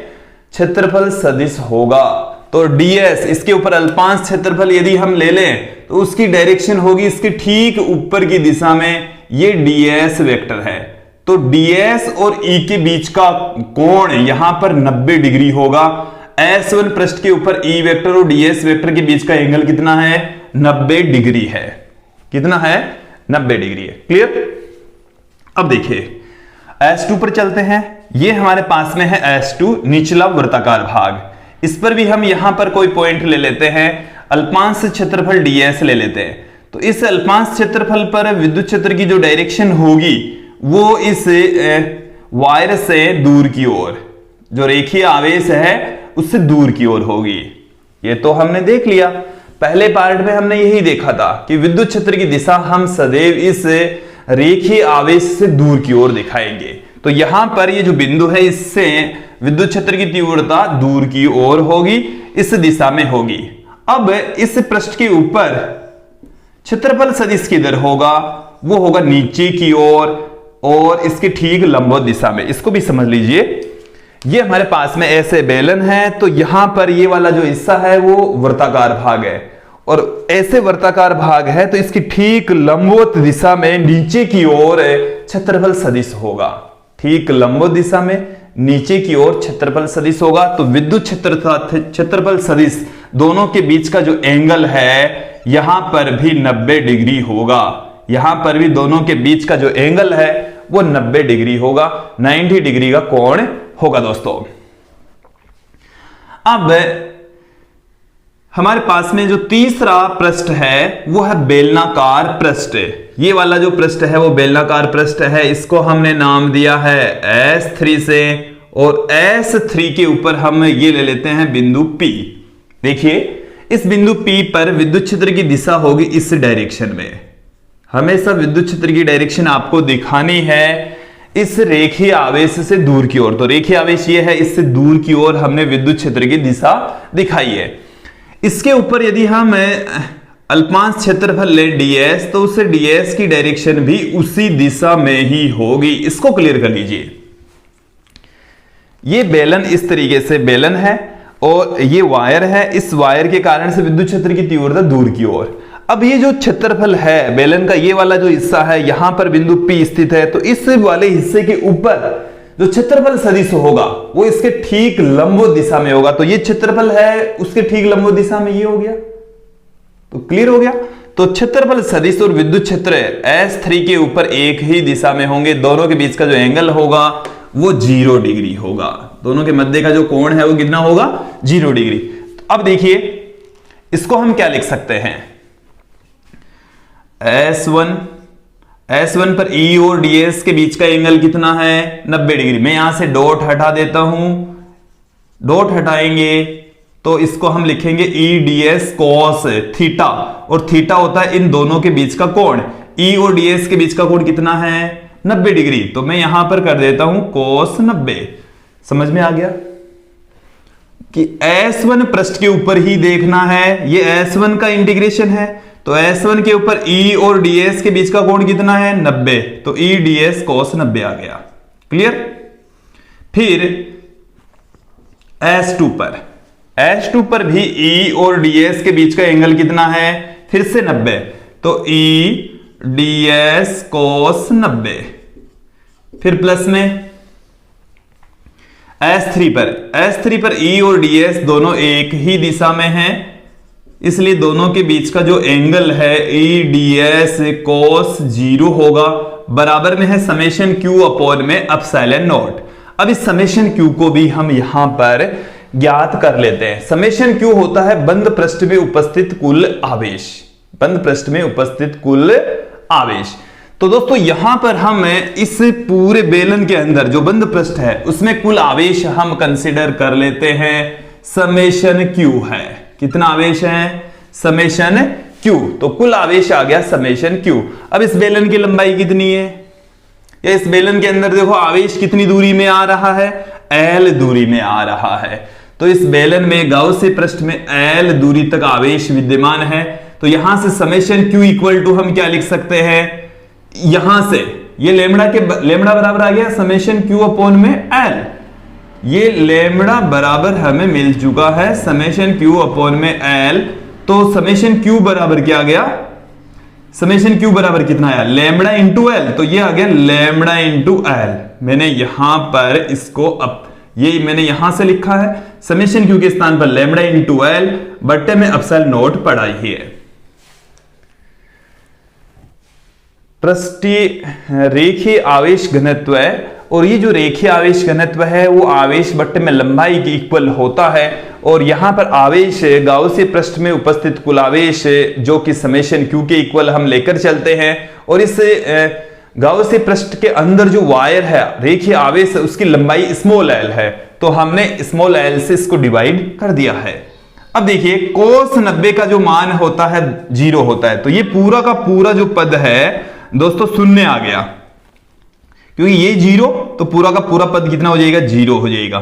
Speaker 1: क्षेत्रफल सदिश होगा। तो ds इसके ऊपर अल्पांश क्षेत्रफल यदि हम ले लें तो उसकी डायरेक्शन होगी इसके ठीक ऊपर की दिशा में, ये ds वेक्टर है। तो ds और e के बीच का कोण यहां पर 90 डिग्री होगा। S1 पृष्ठ के ऊपर e वेक्टर और ds वेक्टर के बीच का एंगल कितना है? 90 डिग्री है। कितना है? 90 डिग्री है। क्लियर? अब देखिए S2 पर चलते हैं। ये हमारे पास में है S2 निचला वर्ताकार भाग। इस पर भी हम यहां पर कोई पॉइंट ले लेते हैं, अल्पांश क्षेत्रफल ds ले लेते हैं। तो इस अल्पांश क्षेत्रफल पर विद्युत क्षेत्र की जो डायरेक्शन होगी वो इस वायर से दूर की ओर, जो रेखीय आवेश है उससे दूर की ओर होगी। ये तो हमने देख लिया। पहले पार्ट में हमने यही देखा था कि विद्युत क्षेत्र की दिशा हम सदैव इस रेखीय आवेश से दूर की ओर दिखाएंगे। तो यहां पर ये जो बिंदु है, इससे विद्युत क्षेत्र की तीव्रता दूर की ओर होगी, इस दिशा में होगी। अब इस पृष्ठ के ऊपर क्षेत्रफल सदिश किधर होगा, वो होगा नीचे की ओर और इसके ठीक लंबवत दिशा में। इसको भी समझ लीजिए, ये हमारे पास में ऐसे बेलन है, तो यहां पर ये वाला जो हिस्सा है वो वृत्ताकार भाग है और ऐसे वृत्ताकार भाग है, तो इसकी ठीक लंबवत दिशा में नीचे की ओर क्षेत्रफल सदिश होगा। ठीक लंबवत दिशा में नीचे की ओर क्षेत्रफल सदिश होगा। तो विद्युत क्षेत्र तथा क्षेत्रफल सदिश दोनों के बीच का जो एंगल है यहां पर भी 90 डिग्री होगा। यहां पर भी दोनों के बीच का जो एंगल है वो 90 डिग्री होगा, 90 डिग्री का कोण होगा दोस्तों। अब हमारे पास में जो तीसरा पृष्ठ है वो है बेलनाकार पृष्ठ। ये वाला जो पृष्ठ है वो बेलनाकार पृष्ठ है, इसको हमने नाम दिया है S3 से, और S3 के ऊपर हम ये ले लेते हैं बिंदु P। देखिए इस बिंदु P पर विद्युत क्षेत्र की दिशा होगी इस डायरेक्शन में। हमेशा विद्युत क्षेत्र की डायरेक्शन आपको दिखानी है इस रेखीय आवेश से दूर की ओर। तो रेखीय आवेश ये है, इससे दूर की ओर हमने विद्युत क्षेत्र की दिशा दिखाई है। इसके ऊपर यदि हम अल्पांश क्षेत्रफल ले ds, तो उस ds की डायरेक्शन भी उसी दिशा में ही होगी। इसको क्लियर कर लीजिए। ये बेलन इस तरीके से बेलन है और ये वायर है, इस वायर के कारण से विद्युत क्षेत्र की तीव्रता दूर की ओर। अब ये जो क्षेत्रफल है बेलन का, ये वाला जो हिस्सा है, यहां पर बिंदु P स्थित है, तो इस वाले हिस्से के ऊपर जो क्षेत्रफल सदिश होगा वो इसके ठीक लंबवत दिशा में होगा। तो ये क्षेत्रफल है, उसके ठीक लंबवत दिशा में ये हो गया। तो क्लियर हो गया। तो क्षेत्रफल सदिश और विद्युत क्षेत्र S3 के ऊपर एक ही दिशा में होंगे। दोनों के बीच का जो एंगल होगा वो 0 डिग्री होगा। दोनों के मध्य का जो कोण है वो कितना होगा, 0 डिग्री। तो अब देखिए इसको हम क्या लिख सकते हैं, S1 पर E और ds के बीच का एंगल कितना है, 90 डिग्री। मैं यहां से डॉट हटा देता हूं, डॉट हटाएंगे तो इसको हम लिखेंगे E ds cos थीटा, और थीटा होता है इन दोनों के बीच का कोण। E और ds के बीच का कोण कितना है, 90 डिग्री। तो मैं यहां पर कर देता हूं cos 90। समझ में आ गया कि S1 पृष्ठ के ऊपर ही देखना है, ये S1 का इंटीग्रेशन है। तो S1 के ऊपर E और ds के बीच का कोण कितना है, 90। तो E ds cos 90 आ गया। क्लियर। फिर S2 पर भी E और ds के बीच का एंगल कितना है, फिर से 90। तो E ds cos 90। फिर प्लस में S3 पर E और ds दोनों एक ही दिशा में हैं, इसलिए दोनों के बीच का जो एंगल है E ds cos 0 होगा, बराबर में है समेशन q अपॉन में एप्सिलॉन नॉट। अब इस समेशन q को भी हम यहां पर ज्ञात कर लेते हैं। समेशन q होता है बंद पृष्ठ में उपस्थित कुल आवेश। बंद पृष्ठ में उपस्थित कुल आवेश। तो दोस्तों यहां पर हम इस पूरे बेलन के अंदर जो बंद पृष्ठ है उसमें कुल आवेश हम कंसीडर कर लेते हैं, समेशन q है। कितना आवेश है, समेशन q। तो कुल आवेश आ गया समेशन q। अब इस बेलन की लंबाई कितनी है, या इस बेलन के अंदर देखो आवेश कितनी दूरी में आ रहा है, L दूरी में आ रहा है। तो इस बेलन में गाउसी पृष्ठ में L दूरी तक आवेश विद्यमान है। तो यहां से समेशन q इक्वल टू हम क्या लिख सकते हैं, यहां से ये लेमड़ा बराबर आ गया समेशन q अपॉन में L। ये लेमड़ा बराबर हमें मिल चुका है समेशन q अपॉन में L। तो समेशन q बराबर क्या आ गया, समेशन q बराबर कितना आया, लेमड़ा इंटू L। तो ये आ गया लेमड़ा इंटू L। मैंने यहां पर इसको ये मैंने यहां से लिखा है, समेशन q के स्थान पर लेमड़ा इंटू L बट्टे में एप्सिलॉन नॉट पढ़ा ही है। पृष्ठीय रेखीय आवेश घनत्व है, और ये जो रेखीय आवेश घनत्व है वो आवेश बट्टे में लंबाई के इक्वल होता है। और यहां पर आवेश गाउसी पृष्ठ में उपस्थित कुल आवेश जो कि समेशन q के इक्वल हम लेकर चलते हैं। और इस गाउसी पृष्ठ के अंदर जो वायर है रेखीय आवेश है उसकी लंबाई स्मॉल l है, तो हमने स्मॉल l से इसको डिवाइड कर दिया है। अब देखिए cos 90 का जो मान होता है 0 होता है, तो ये पूरा का पूरा जो पद है दोस्तों शून्य आ गया, क्योंकि ये 0 तो पूरा का पूरा पद कितना हो जाएगा, 0 हो जाएगा।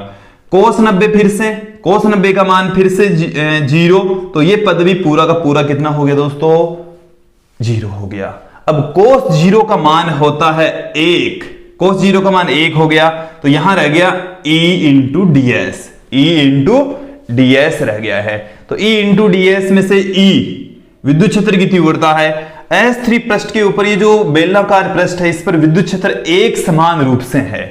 Speaker 1: cos 90 फिर से, cos 90 का मान फिर से 0, तो ये पद भी पूरा का पूरा कितना हो गया दोस्तों, 0 हो गया। अब cos 0 का मान होता है 1, cos 0 का मान 1 हो गया, तो यहां रह गया e into ds, e into ds रह गया है। तो e इंटू ds में से e विद्युत क्षेत्र की तीव्रता है। S3 पृष्ठ के ऊपर ये जो बेलनाकार पृष्ठ है, इस पर विद्युत क्षेत्र एक समान रूप से है।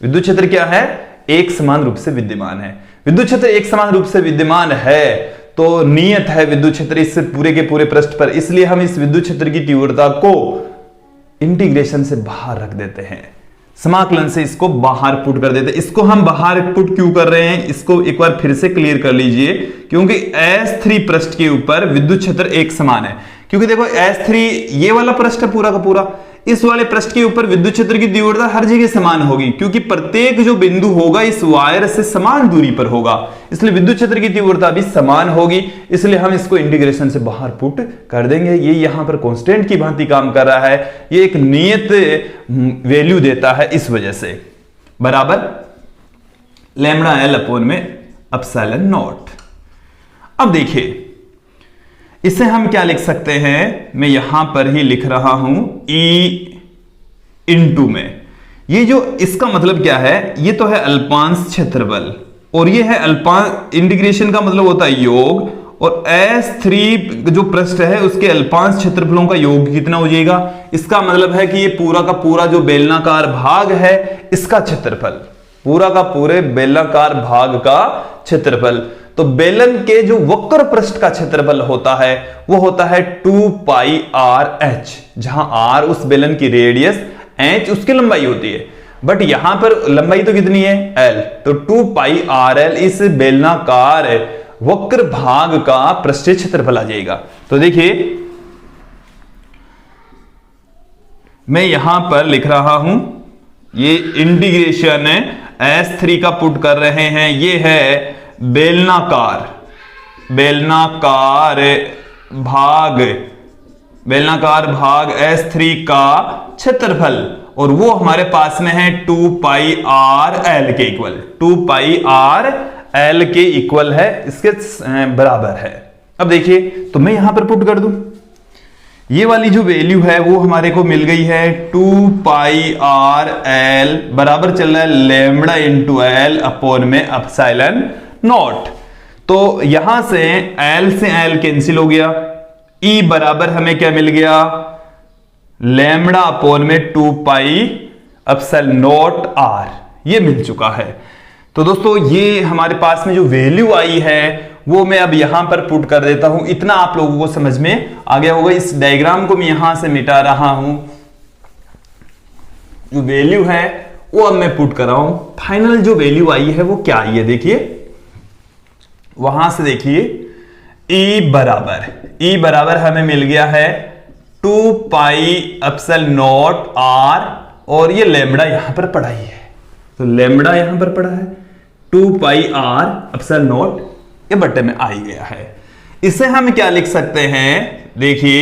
Speaker 1: विद्युत क्षेत्र क्या है, एक समान रूप से विद्यमान है। विद्युत क्षेत्र एक समान रूप से विद्यमान है तो नियत है विद्युत क्षेत्र इस पूरे के पूरे पृष्ठ पर, इसलिए हम इस विद्युत क्षेत्र की तीव्रता को इंटीग्रेशन से बाहर रख देते हैं, समाकलन से इसको बाहर पुट कर देते हैं। इसको हम बाहर पुट क्यों कर रहे हैं, इसको एक बार फिर से क्लियर कर लीजिए, क्योंकि S3 पृष्ठ के ऊपर विद्युत क्षेत्र एक समान है। क्योंकि देखो S3 ये वाला पृष्ठ है पूरा का पूरा, इस वाले पृष्ठ के ऊपर विद्युत क्षेत्र की तीव्रता हर जगह समान होगी, क्योंकि प्रत्येक जो बिंदु होगा इस वायर से समान दूरी पर होगा, इसलिए विद्युत क्षेत्र की तीव्रता भी समान होगी। इसलिए हम इसको इंटीग्रेशन से बाहर पुट कर देंगे। ये यहां पर कांस्टेंट की भांति काम कर रहा है, ये एक नियत वैल्यू देता है, इस वजह से बराबर लैम्डा एल अपॉन में एप्सिलॉन नॉट। अब देखिए इसे हम क्या लिख सकते हैं, मैं यहां पर ही लिख रहा हूं E इंटू में, ये जो इसका मतलब क्या है, ये तो है अल्पांश क्षेत्रफल और ये है अल्पांश, इंटीग्रेशन का मतलब होता है योग, और S3 जो पृष्ठ है उसके अल्पांश क्षेत्रफलों का योग कितना हो जाएगा, इसका मतलब है कि ये पूरा का पूरा जो बेलनाकार भाग है इसका क्षेत्रफल, पूरा का पूरे बेलनाकार भाग का क्षेत्रफल। तो बेलन के जो वक्र पृष्ठ का क्षेत्रफल होता है वो होता है 2 पाई आर एच, जहां आर उस बेलन की रेडियस, एच उसकी लंबाई होती है, बट यहां पर लंबाई तो कितनी है, एल, तो 2 पाई आर एल इस बेलनाकार वक्र भाग का पृष्ठीय क्षेत्रफल आ जाएगा। तो देखिए मैं यहां पर लिख रहा हूं, ये इंटीग्रेशन S3 का पुट कर रहे हैं, ये है बेलनाकार भाग S3 का क्षेत्रफल, और वो हमारे पास में है 2 पाई आर एल के इक्वल, 2 पाई आर एल के इक्वल है, इसके बराबर है। अब देखिए तो मैं यहां पर पुट कर दूं, ये वाली जो वैल्यू है वो हमारे को मिल गई है 2 पाई आर एल बराबर चल रहा है लैम्डा इंटू एल अपॉन में एप्सिलॉन नॉट। तो यहां से L से L कैंसिल हो गया, E बराबर हमें क्या मिल गया, लैम्डा अपॉन में 2 पाई एप्सिलॉन नॉट R, ये मिल चुका है। तो दोस्तों ये हमारे पास में जो वैल्यू आई है वो मैं अब यहां पर पुट कर देता हूं, इतना आप लोगों को समझ में आ गया होगा। इस डायग्राम को मैं यहां से मिटा रहा हूं, जो वैल्यू है वो अब मैं पुट कर रहा हूं। फाइनल जो वैल्यू आई है वो क्या आई है, देखिए वहां से देखिए E बराबर हमें मिल गया है 2 पाई एप्सिलॉन नॉट R, और ये लैम्डा यहां पर पड़ा ही है, तो लैम्डा यहां पर पड़ा है 2 पाई R एप्सिलॉन नॉट, ये बट्टे में आ ही गया है। इसे हम क्या लिख सकते हैं, देखिए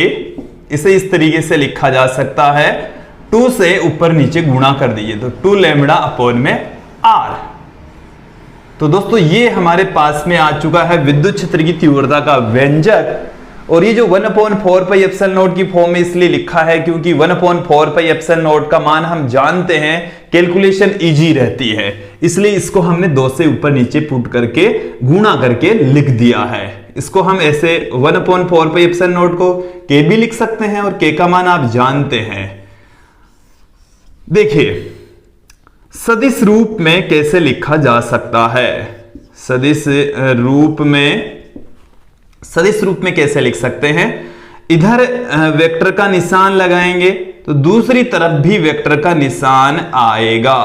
Speaker 1: इसे इस तरीके से लिखा जा सकता है, 2 से ऊपर नीचे गुणा कर दीजिए तो 2 लैम्डा अपॉन में R। तो दोस्तों ये हमारे पास में आ चुका है विद्युत क्षेत्र की तीव्रता का व्यंजक, और ये जो 1/4 पाई एप्सिलॉन नॉट की फॉर्म में इसलिए लिखा है क्योंकि 1/4 पाई एप्सिलॉन नॉट का मान हम जानते हैं, कैलकुलेशन इजी रहती है, इसलिए इसको हमने 2 से ऊपर नीचे पुट करके गुणा करके लिख दिया है। इसको हम ऐसे 1/4 पाई एप्सिलॉन नॉट को के भी लिख सकते हैं, और के का मान आप जानते हैं। देखिए सदिश रूप में कैसे लिखा जा सकता है, सदिश रूप में कैसे लिख सकते हैं, इधर वेक्टर का निशान लगाएंगे तो दूसरी तरफ भी वेक्टर का निशान आएगा,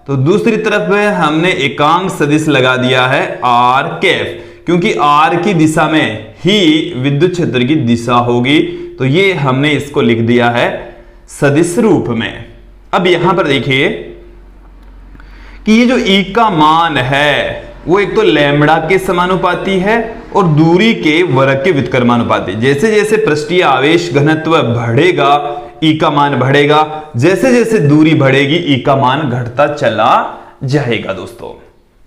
Speaker 1: तो दूसरी तरफ में हमने एकांक सदिश लगा दिया है आर कैफ, क्योंकि आर की दिशा में ही विद्युत क्षेत्र की दिशा होगी, तो ये हमने इसको लिख दिया है सदिश रूप में। अब यहां पर देखिए कि ये जो E का मान है वो एक तो लैम्बडा के समानुपाती है और दूरी के वर्ग के व्युत्क्रमानुपाती। जैसे जैसे पृष्ठीय आवेश घनत्व बढ़ेगा ई का मान बढ़ेगा, जैसे जैसे दूरी बढ़ेगी ई का मान घटता चला जाएगा दोस्तों।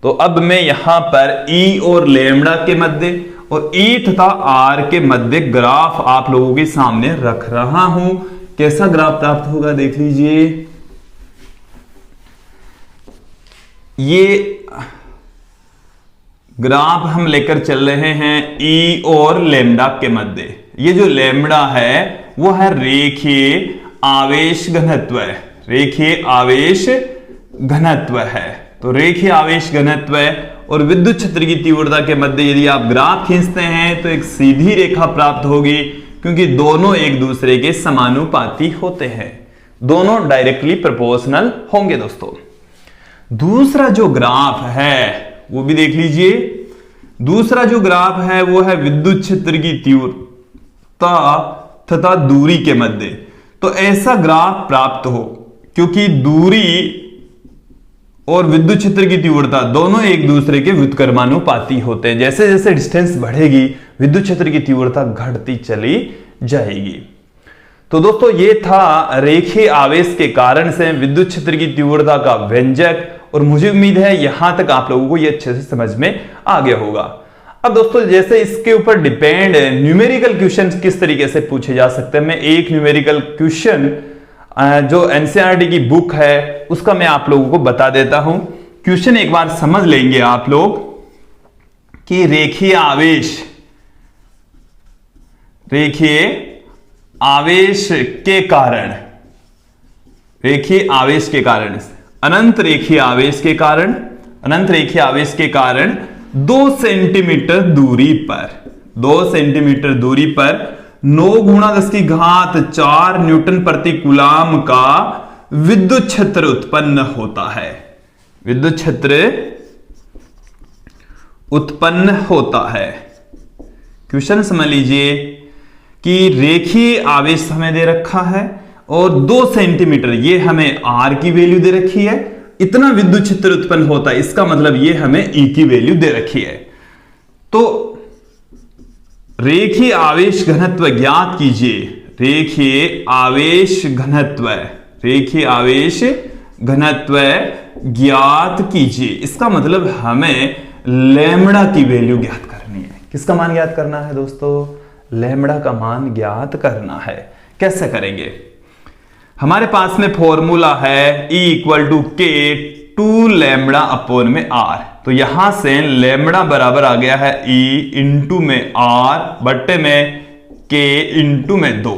Speaker 1: तो अब मैं यहां पर ई और लैम्बडा के मध्य और ई तथा आर के मध्य ग्राफ आप लोगों के सामने रख रहा हूं। कैसा ग्राफ प्राप्त होगा देख लीजिए। ये ग्राफ हम लेकर चल रहे हैं ई और लैम्बडा के मध्य। ये जो लैम्बडा है वो है रेखीय आवेश घनत्व है, रेखीय आवेश घनत्व है। तो रेखीय आवेश घनत्व और विद्युत क्षेत्र की तीव्रता के मध्य यदि आप ग्राफ खींचते हैं तो एक सीधी रेखा प्राप्त होगी, क्योंकि दोनों एक दूसरे के समानुपाती होते हैं, दोनों डायरेक्टली प्रोपोर्शनल होंगे दोस्तों। दूसरा जो ग्राफ है वो भी देख लीजिए। दूसरा जो ग्राफ है वो है विद्युत क्षेत्र की तीव्रता तथा दूरी के मध्य। तो ऐसा ग्राफ प्राप्त हो, क्योंकि दूरी और विद्युत क्षेत्र की तीव्रता दोनों एक दूसरे के व्युत्क्रमानुपाती होते हैं। जैसे जैसे डिस्टेंस बढ़ेगी विद्युत क्षेत्र की तीव्रता घटती चली जाएगी। तो दोस्तों ये था रेखीय आवेश के कारण से विद्युत क्षेत्र की तीव्रता का व्यंजक, और मुझे उम्मीद है यहां तक आप लोगों को ये अच्छे से समझ में आ गया होगा। अब दोस्तों जैसे इसके ऊपर डिपेंड न्यूमेरिकल क्वेश्चन किस तरीके से पूछे जा सकते हैं, मैं एक न्यूमेरिकल क्वेश्चन जो एनसीईआरटी की बुक है उसका मैं आप लोगों को बता देता हूं। क्वेश्चन एक बार समझ लेंगे आप लोग कि रेखीय आवेश के कारण, रेखीय आवेश के कारण, अनंत रेखीय आवेश के कारण 2 सेंटीमीटर दूरी पर 9 गुणा 10 की घात 4 न्यूटन प्रति कूलाम का विद्युत क्षेत्र उत्पन्न होता है। विद्युत क्षेत्र उत्पन्न होता है। क्वेश्चन समझ लीजिए कि रेखीय आवेश हमें दे रखा है और 2 सेंटीमीटर ये हमें आर की वैल्यू दे रखी है, इतना विद्युत क्षेत्र उत्पन्न होता है, इसका मतलब ये हमें ई की वैल्यू दे रखी है। तो रेखीय आवेश घनत्व ज्ञात कीजिए, रेखीय आवेश घनत्व ज्ञात कीजिए। इसका मतलब हमें लैम्बडा की वैल्यू ज्ञात करनी है। किसका मान ज्ञात करना है दोस्तों? लैम्बडा का मान ज्ञात करना है। कैसे करेंगे? हमारे पास में फॉर्मूला है E = K 2 लैम्बडा अपॉन में R। तो यहां से लैम्बडा बराबर आ गया है E इंटू में R बट्टे में K इंटू में 2।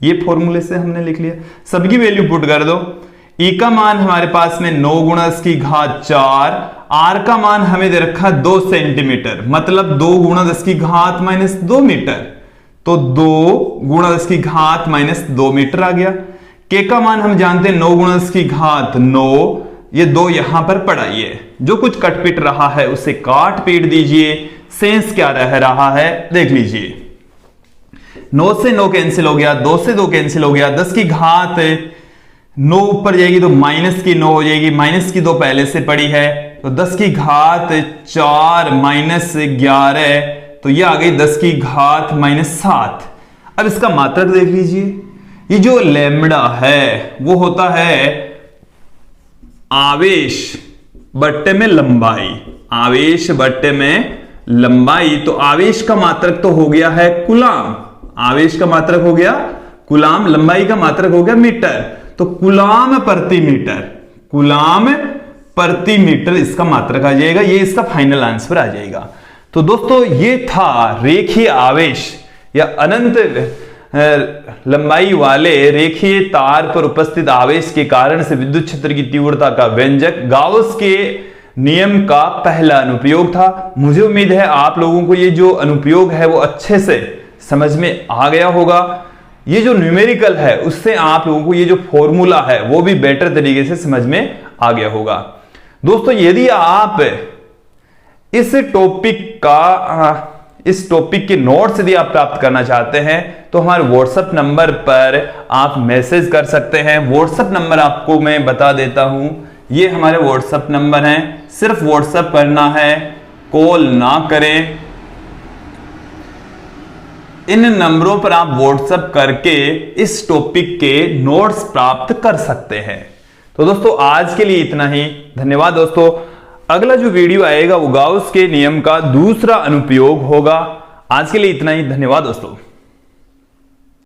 Speaker 1: ये फॉर्मूले से हमने लिख लिया। सबकी वैल्यू पुट कर दो। E का मान हमारे पास में 9 गुणा 10 की घात 4, R का मान हमें दे रखा 2 सेंटीमीटर, मतलब 2 गुणा 10 की घात -2 मीटर। तो 2 गुणा 10 की घात -2 मीटर आ गया। K का मान हम जानते हैं 9 गुणा 10 की घात 9, ये 2 यहां पर पढ़ाइए। जो कुछ कट पिट रहा है उसे काट पीट दीजिए। सेंस क्या रह रहा है देख लीजिए। 9 से 9 कैंसिल हो गया, 2 से 2 कैंसिल हो गया, 10 की घात 9 ऊपर जाएगी तो माइनस की 9 हो जाएगी, माइनस की 2 पहले से पड़ी है, तो 10 की घात 4 -11, तो ये आ गई 10 की घात -7। अब इसका मात्रक देख लीजिए। ये जो लैम्बडा है वो होता है आवेश बट्टे में लंबाई, आवेश बट्टे में लंबाई। तो आवेश का मात्रक तो हो गया है कूलाम, आवेश का मात्रक हो गया कूलाम, लंबाई का मात्रक हो गया मीटर। तो कूलाम प्रति मीटर, कूलाम प्रति मीटर इसका मात्रक आ जाएगा। ये इसका फाइनल आंसर आ जाएगा। तो दोस्तों ये था रेखीय आवेश या अनंत लंबाई वाले रेखीय तार पर उपस्थित आवेश के कारण से विद्युत क्षेत्र की तीव्रता का व्यंजक। गाउस के नियम का पहला अनुप्रयोग था। मुझे उम्मीद है आप लोगों को ये जो अनुप्रयोग है वो अच्छे से समझ में आ गया होगा। ये जो न्यूमेरिकल है उससे आप लोगों को ये जो फॉर्मूला है वो भी बेटर तरीके से समझ में आ गया होगा। दोस्तों यदि आप इस टॉपिक के नोट्स यदि आप प्राप्त करना चाहते हैं तो हमारे व्हाट्सएप नंबर पर आप मैसेज कर सकते हैं। व्हाट्सएप नंबर आपको मैं बता देता हूं ये हमारे व्हाट्सएप नंबर हैं, सिर्फ व्हाट्सएप करना है, कॉल ना करें। इन नंबरों पर आप व्हाट्सएप करके इस टॉपिक के नोट्स प्राप्त कर सकते हैं। तो दोस्तों आज के लिए इतना ही, धन्यवाद दोस्तों। अगला जो वीडियो आएगा वो गाउस के नियम का दूसरा अनुप्रयोग होगा। आज के लिए इतना ही, धन्यवाद दोस्तों।